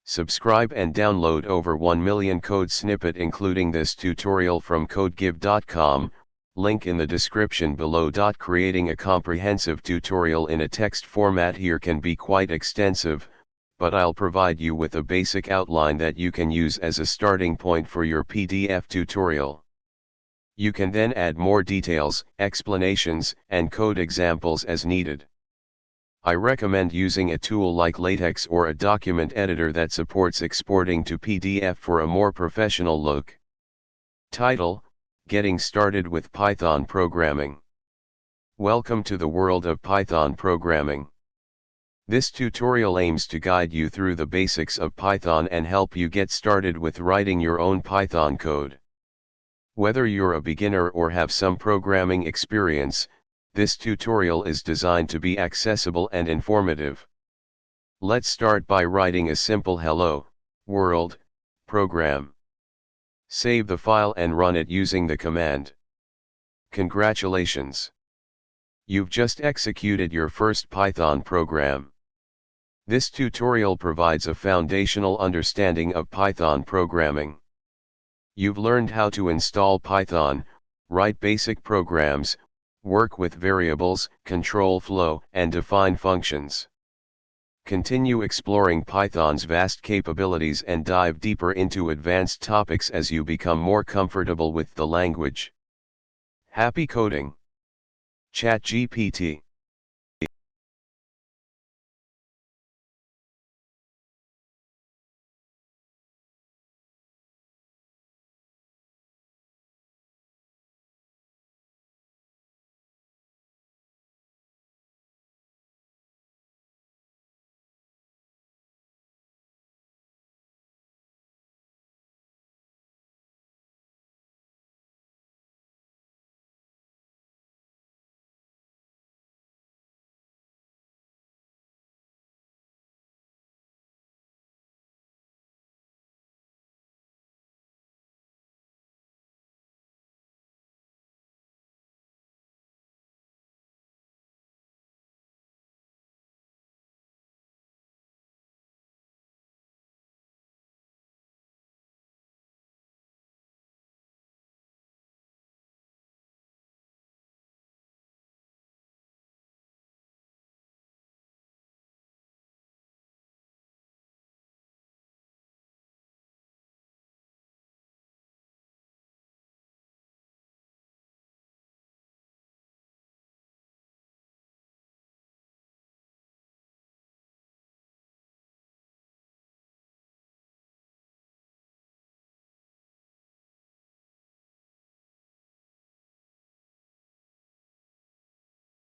Subscribe and download over 1 million code snippet including this tutorial from codegive.com, link in the description below. Creating a comprehensive tutorial in a text format here can be quite extensive, but I'll provide you with a basic outline that you can use as a starting point for your PDF tutorial. You can then add more details, explanations, and code examples as needed. I recommend using a tool like latex or a document editor that supports exporting to PDF for a more professional look. Title: Getting Started with Python Programming. Welcome to the world of Python programming. This tutorial aims to guide you through the basics of Python and help you get started with writing your own Python code. Whether you're a beginner or have some programming experience, this tutorial is designed to be accessible and informative. Let's start by writing a simple hello, world, program. Save the file and run it using the command. Congratulations! You've just executed your first Python program. This tutorial provides a foundational understanding of Python programming. You've learned how to install Python, write basic programs, work with variables, control flow, and define functions. Continue exploring Python's vast capabilities and dive deeper into advanced topics as you become more comfortable with the language. Happy coding! ChatGPT.